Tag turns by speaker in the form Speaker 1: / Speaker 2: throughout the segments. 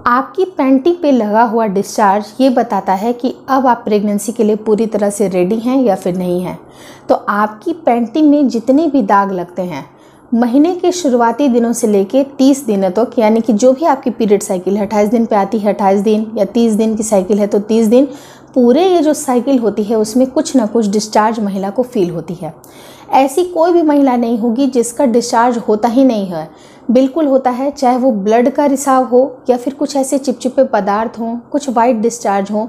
Speaker 1: आपकी पैंटी पे लगा हुआ डिस्चार्ज ये बताता है कि अब आप प्रेगनेंसी के लिए पूरी तरह से रेडी हैं या फिर नहीं हैं। तो आपकी पैंटी में जितने भी दाग लगते हैं महीने के शुरुआती दिनों से लेके 30 दिनों तक, यानी कि जो भी आपकी पीरियड साइकिल है 28 दिन पे आती है 28 दिन, या 30 दिन की साइकिल है तो 30 दिन, पूरे ये जो साइकिल होती है उसमें कुछ ना कुछ डिस्चार्ज महिला को फील होती है। ऐसी कोई भी महिला नहीं होगी जिसका डिस्चार्ज होता ही नहीं है, बिल्कुल होता है। चाहे वो ब्लड का रिसाव हो या फिर कुछ ऐसे चिपचिपे पदार्थ हों, कुछ वाइट डिस्चार्ज हों,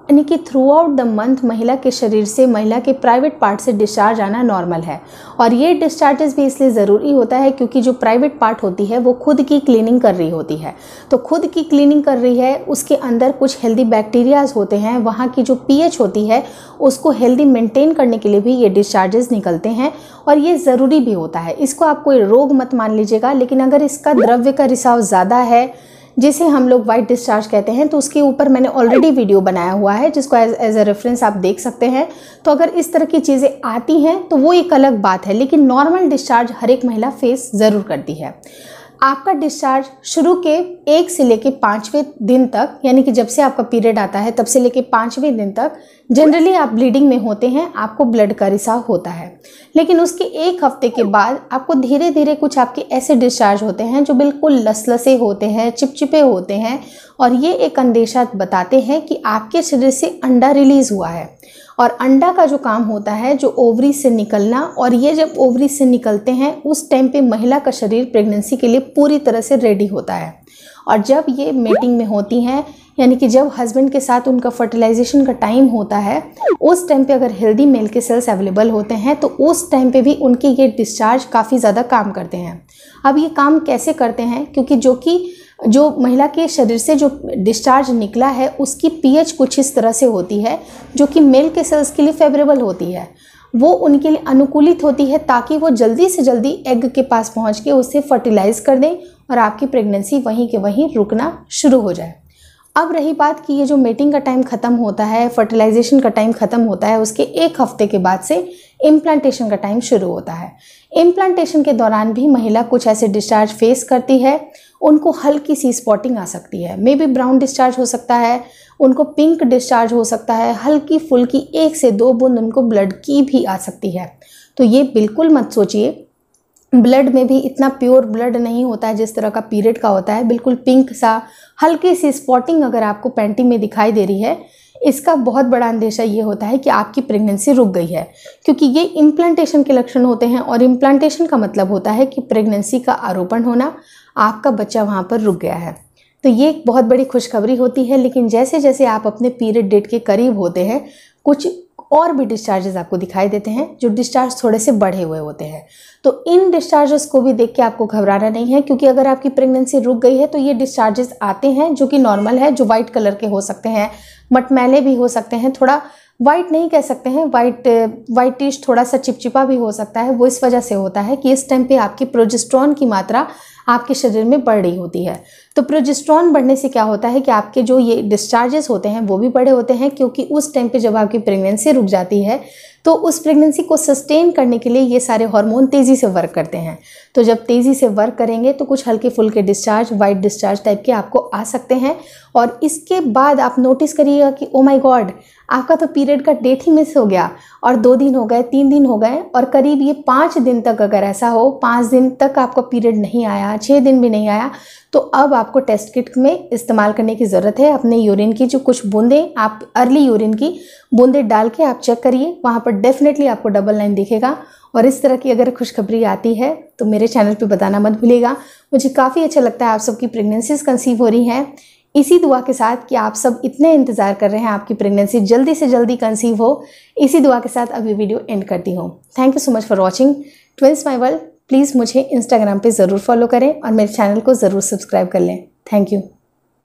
Speaker 1: यानी कि थ्रू आउट द मंथ महिला के शरीर से, महिला के प्राइवेट पार्ट से डिस्चार्ज आना नॉर्मल है। और ये डिस्चार्जेस भी इसलिए ज़रूरी होता है क्योंकि जो प्राइवेट पार्ट होती है वो खुद की क्लीनिंग कर रही होती है। तो खुद की क्लीनिंग कर रही है, उसके अंदर कुछ हेल्दी बैक्टीरियाज होते हैं, वहाँ की जो पीएच होती है उसको हेल्दी मेंटेन करने के लिए भी ये डिस्चार्जेस निकलते हैं और ये ज़रूरी भी होता है। इसको आप कोई रोग मत मान लीजिएगा, लेकिन अगर इसका द्रव्य का रिसाव ज़्यादा है, जिसे हम लोग वाइट डिस्चार्ज कहते हैं, तो उसके ऊपर मैंने ऑलरेडी वीडियो बनाया हुआ है जिसको एज अ रेफरेंस आप देख सकते हैं। तो अगर इस तरह की चीज़ें आती हैं तो वो एक अलग बात है, लेकिन नॉर्मल डिस्चार्ज हर एक महिला फेस ज़रूर करती है। आपका डिस्चार्ज शुरू के 1 से लेके 5वें दिन तक, यानी कि जब से आपका पीरियड आता है तब से लेके 5वें दिन तक जनरली आप ब्लीडिंग में होते हैं, आपको ब्लड का रिसाव होता है। लेकिन उसके 1 हफ्ते के बाद आपको धीरे धीरे कुछ आपके ऐसे डिस्चार्ज होते हैं जो बिल्कुल लसलसे होते हैं, चिपचिपे होते हैं, और ये एक अंदेशा बताते हैं कि आपके शरीर से अंडा रिलीज़ हुआ है। और अंडा का जो काम होता है जो ओवरी से निकलना, और ये जब ओवरी से निकलते हैं उस टाइम पे महिला का शरीर प्रेगनेंसी के लिए पूरी तरह से रेडी होता है। और जब ये मेटिंग में होती हैं, यानी कि जब हस्बैंड के साथ उनका फर्टिलाइजेशन का टाइम होता है, उस टाइम पे अगर हेल्दी मेल के सेल्स अवेलेबल होते हैं तो उस टाइम पे भी उनके ये डिस्चार्ज काफ़ी ज़्यादा काम करते हैं। अब ये काम कैसे करते हैं, क्योंकि जो महिला के शरीर से जो डिस्चार्ज निकला है उसकी पीएच कुछ इस तरह से होती है जो कि मेल के सेल्स के लिए फेवरेबल होती है, वो उनके लिए अनुकूलित होती है ताकि वो जल्दी से जल्दी एग के पास पहुंच के उसे फर्टिलाइज कर दें और आपकी प्रेगनेंसी वहीं के वहीं रुकना शुरू हो जाए। अब रही बात कि ये जो मेटिंग का टाइम ख़त्म होता है, फर्टिलाइजेशन का टाइम ख़त्म होता है, उसके 1 हफ्ते के बाद से इम्प्लांटेशन का टाइम शुरू होता है। इम्प्लांटेशन के दौरान भी महिला कुछ ऐसे डिस्चार्ज फेस करती है। उनको हल्की सी स्पॉटिंग आ सकती है, मे बी ब्राउन डिस्चार्ज हो सकता है, उनको पिंक डिस्चार्ज हो सकता है, हल्की फुल्की 1 से 2 बूंद उनको ब्लड की भी आ सकती है। तो ये बिल्कुल मत सोचिए, ब्लड में भी इतना प्योर ब्लड नहीं होता है जिस तरह का पीरियड का होता है। बिल्कुल पिंक सा हल्की सी स्पॉटिंग अगर आपको पैंटी में दिखाई दे रही है, इसका बहुत बड़ा अंदेशा ये होता है कि आपकी प्रेगनेंसी रुक गई है, क्योंकि ये इम्प्लांटेशन के लक्षण होते हैं। और इम्प्लांटेशन का मतलब होता है कि प्रेगनेंसी का आरोपण होना, आपका बच्चा वहाँ पर रुक गया है। तो ये एक बहुत बड़ी खुशखबरी होती है। लेकिन जैसे जैसे आप अपने पीरियड डेट के करीब होते हैं, कुछ और भी डिस्चार्जेस आपको दिखाई देते हैं जो डिस्चार्ज थोड़े से बढ़े हुए होते हैं। तो इन डिस्चार्जेस को भी देख के आपको घबराना नहीं है, क्योंकि अगर आपकी प्रेगनेंसी रुक गई है तो ये डिस्चार्जेस आते हैं जो कि नॉर्मल है, जो वाइट कलर के हो सकते हैं, मटमैले भी हो सकते हैं, थोड़ा वाइट नहीं कह सकते हैं, वाइटिश थोड़ा सा चिपचिपा भी हो सकता है। वो इस वजह से होता है कि इस टाइम पे आपकी प्रोजेस्टेरॉन की मात्रा आपके शरीर में बढ़ रही होती है। तो प्रोजेस्टेरॉन बढ़ने से क्या होता है कि आपके जो ये डिस्चार्जेस होते हैं वो भी बड़े होते हैं, क्योंकि उस टाइम पे जब आपकी प्रेगनेंसी रुक जाती है तो उस प्रेगनेंसी को सस्टेन करने के लिए ये सारे हार्मोन तेज़ी से वर्क करते हैं। तो जब तेज़ी से वर्क करेंगे तो कुछ हल्के फुल्के डिस्चार्ज, वाइट डिस्चार्ज टाइप के आपको आ सकते हैं। और इसके बाद आप नोटिस करिएगा कि ओ माय गॉड, आपका तो पीरियड का डेट ही मिस हो गया, और 2 दिन हो गए, 3 दिन हो गए, और करीब ये 5 दिन तक अगर ऐसा हो, 5 दिन तक आपका पीरियड नहीं आया, 6 दिन भी नहीं आया, तो अब आपको टेस्ट किट में इस्तेमाल करने की ज़रूरत है। अपने यूरिन की जो कुछ बूंदें, आप अर्ली यूरिन की बूंदें डाल के आप चेक करिए, वहाँ पर डेफिनेटली आपको डबल लाइन दिखेगा। और इस तरह की अगर खुशखबरी आती है तो मेरे चैनल पे बताना मत भूलिएगा। मुझे काफ़ी अच्छा लगता है आप सबकी प्रेगनेंसीज कंसीव हो रही हैं, इसी दुआ के साथ कि आप सब इतने इंतज़ार कर रहे हैं आपकी प्रेगनेंसी जल्दी से जल्दी कंसीव हो। इसी दुआ के साथ अभी वीडियो एंड करती हूँ। Thank you so much for watching twins my world. Please मुझे इंस्टाग्राम पे ज़रूर फॉलो करें और मेरे चैनल को ज़रूर सब्सक्राइब कर लें। Thank you.